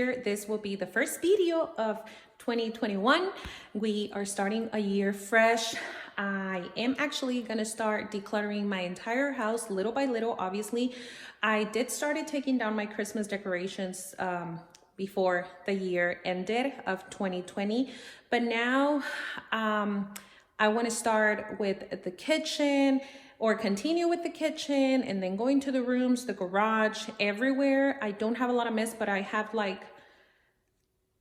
Year. This will be the first video of 2021. We are starting a year fresh. I am actually gonna start decluttering my entire house little by little. Obviously, I did started taking down my Christmas decorations before the year ended of 2020, but now I want to start with the kitchen, or continue with the kitchen and then going to the rooms, the garage, everywhere. I don't have a lot of mess, but I have like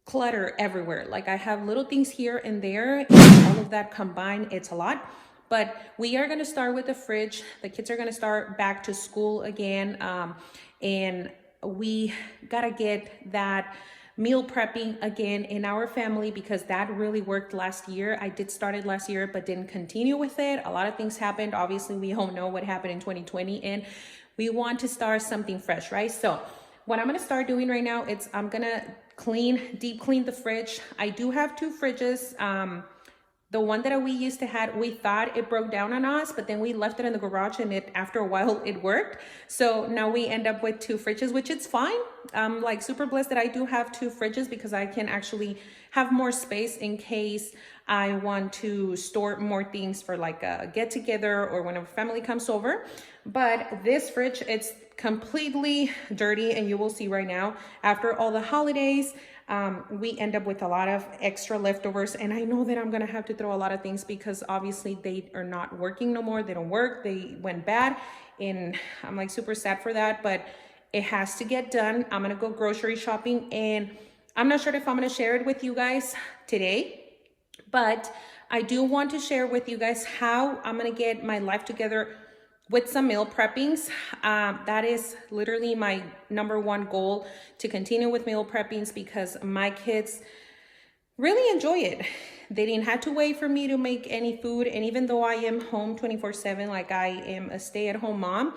clutter everywhere. Like I have little things here and there, and all of that combined, it's a lot. But we are gonna start with the fridge. The kids are gonna start back to school again. And we gotta get that meal prepping again in our family, because that really worked last year. I did start it last year, but didn't continue with it. A lot of things happened. Obviously, we all know what happened in 2020, and we want to start something fresh, right? So what I'm gonna start doing right now is I'm gonna deep clean the fridge. I do have two fridges. The one that we used to have, we thought it broke down on us, but then we left it in the garage, and after a while it worked. So now we end up with two fridges, which is fine. I'm like super blessed that I do have two fridges, because I can actually have more space in case I want to store more things for like a get together or when a family comes over. But this fridge, it's completely dirty, and you will see right now after all the holidays, we end up with a lot of extra leftovers. And I know that I'm gonna have to throw a lot of things, because obviously they are not working no more. They don't work, they went bad, and I'm like super sad for that, but it has to get done. I'm gonna go grocery shopping, and I'm not sure if I'm gonna share it with you guys today, but I do want to share with you guys how I'm gonna get my life together with some meal preppings. That is literally my #1 goal, to continue with meal preppings, because my kids really enjoy it. They didn't have to wait for me to make any food. And even though I am home 24/7, like I am a stay-at-home mom,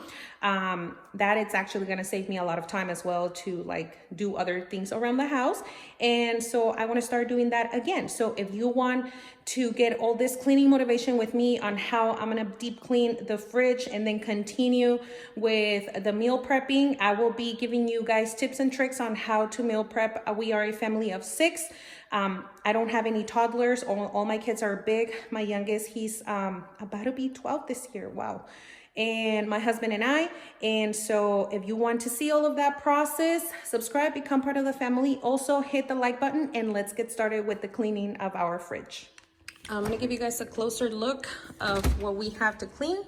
that it's actually gonna save me a lot of time as well to like do other things around the house. And so I wanna start doing that again. So if you want to get all this cleaning motivation with me on how I'm gonna deep clean the fridge and then continue with the meal prepping, I will be giving you guys tips and tricks on how to meal prep. We are a family of 6. I don't have any toddlers. All my kids are big. My youngest, he's about to be 12 this year. Wow. And my husband and I. And so if you want to see all of that process, subscribe, become part of the family. Also hit the like button, and let's get started with the cleaning of our fridge. I'm gonna give you guys a closer look of what we have to clean.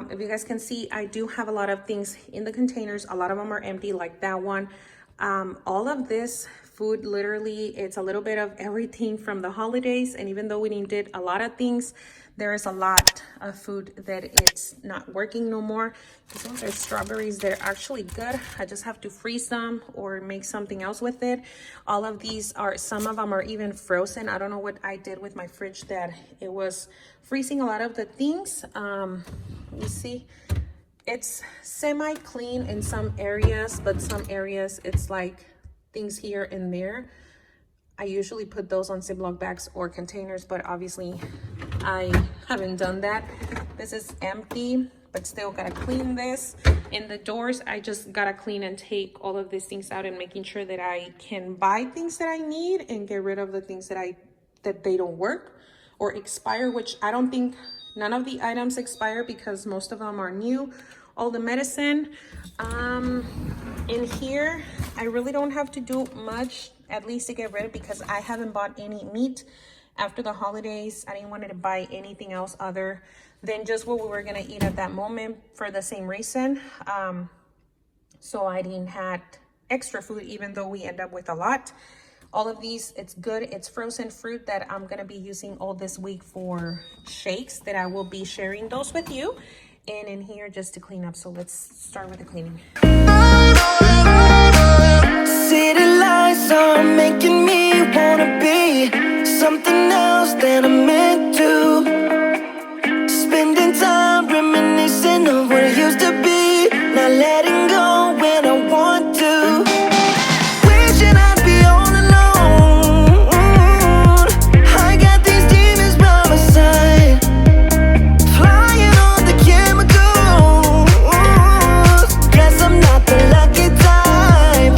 If you guys can see, I do have a lot of things in the containers. A lot of them are empty, like that one. All of this food, literally, it's a little bit of everything from the holidays. And even though we did a lot of things, there is a lot of food that it's not working no more. These ones are strawberries. They're actually good. I just have to freeze them or make something else with it. All of these are, some of them are even frozen. I don't know what I did with my fridge that it was freezing a lot of the things. You see, it's semi-clean in some areas, but some areas it's like things here and there. I usually put those on Ziploc bags or containers, but obviously I haven't done that. This is empty, but still gotta clean this. In the doors, I just gotta clean and take all of these things out, and making sure that I can buy things that I need and get rid of the things that they don't work or expire, which I don't think none of the items expire, because most of them are new. All the medicine. In here, I really don't have to do much, at least to get rid of, because I haven't bought any meat after the holidays. I didn't want to buy anything else other than just what we were gonna eat at that moment, for the same reason. So I didn't have extra food, even though we end up with a lot. All of these, it's good. It's frozen fruit that I'm gonna be using all this week for shakes, that I will be sharing those with you. And in here, just to clean up. So let's start with the cleaning. City lights are making me wanna be something else than I'm meant to. Spending time reminiscing of what it used to be, not letting go when I want to. Wishing I'd be all alone. I got these demons by my side, flying on the chemicals. Guess I'm not the lucky type.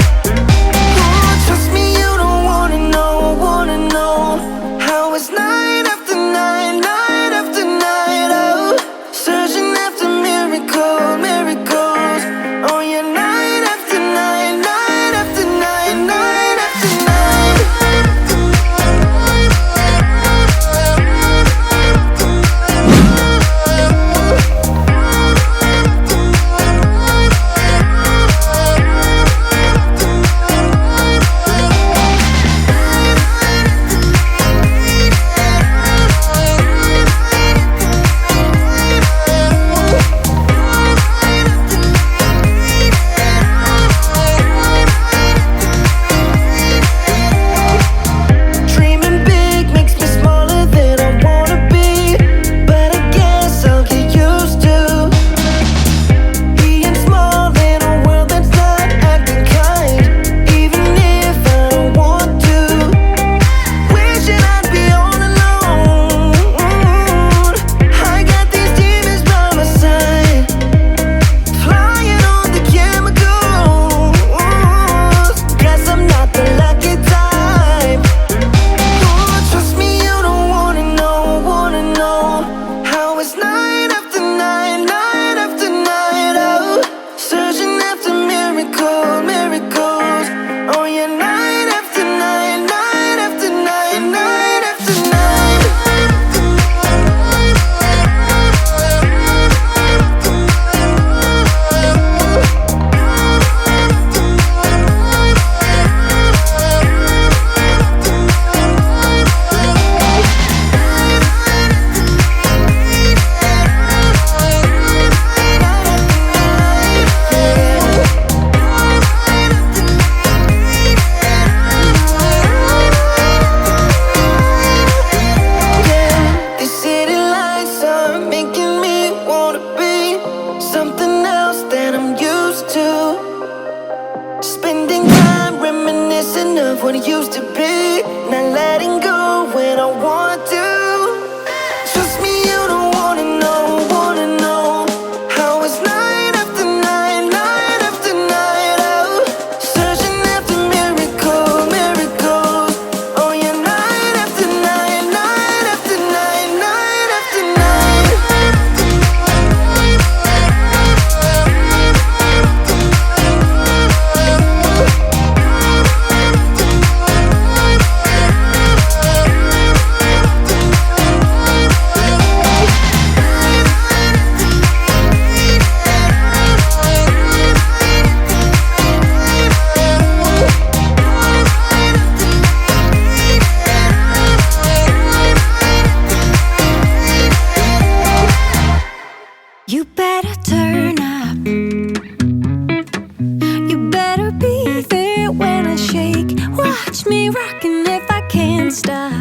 me rocking if I can't stop.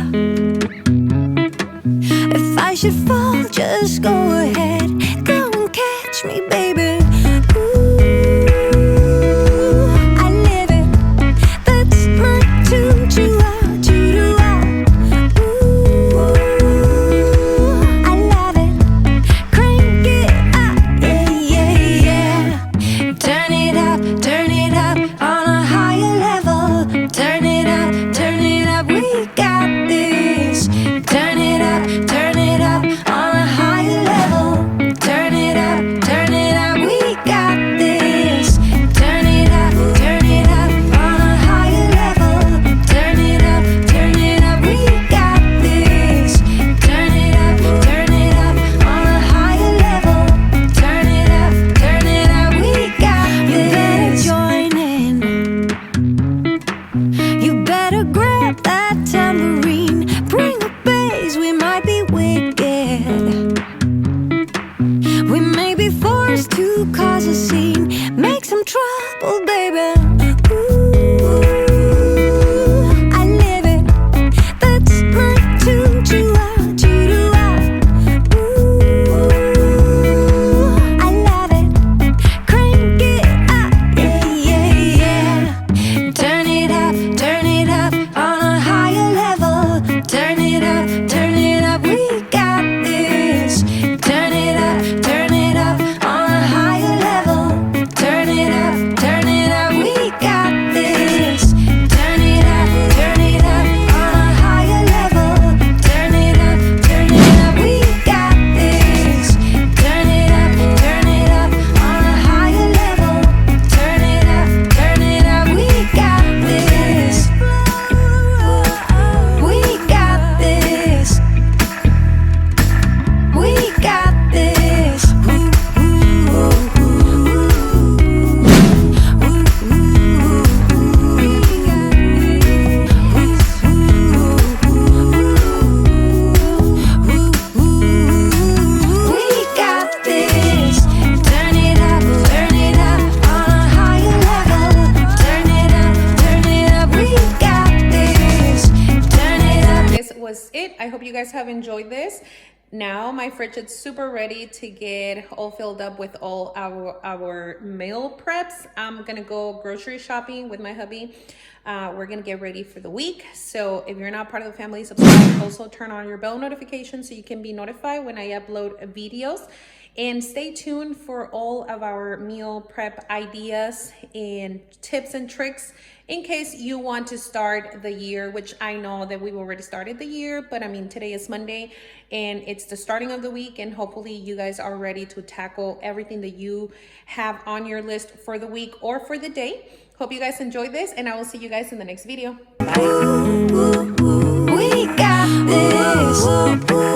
If I should fall, just go ahead. Go and catch me, baby. Ooh, I live it. That's my tune. Choo-ah. Ooh, I love it. Crank it up, yeah. Turn it up on a higher level. Turn it up, we got this. Turn it up on a higher level. Turn it up, we got this. Turn it up on a higher level. Turn it up, we got this. Turn it up on a higher level. Turn it up, we got this. You better join in. You better grab that tambourine. Bring the bass, we might be wicked. We may be forced to cause a scene. Make some trouble, baby. Ooh, I live it. That's my tune. Choo-ah. Ooh, I love it. Crank it up, yeah. Turn it up on a higher level. Turn it up, we got this. Turn it up on a higher level. Turn it up, we got this. Turn it up on a higher level. Turn it up, we got this. Turn it up on a higher level. Turn it up, we got this. We got this. We got this. We got this. Turn it up on a higher level. Turn it up, we got this. Turn it up. This was it. I hope you guys have enjoyed this. Now my fridge is super ready to get all filled up with all our meal preps. I'm gonna go grocery shopping with my hubby. We're gonna get ready for the week. So if you're not part of the family, subscribe. Also turn on your bell notifications so you can be notified when I upload videos. And stay tuned for all of our meal prep ideas and tips and tricks in case you want to start the year, which I know that we've already started the year, but I mean, today is Monday and it's the starting of the week, and hopefully you guys are ready to tackle everything that you have on your list for the week or for the day. Hope you guys enjoyed this, and I will see you guys in the next video. Bye. We got this.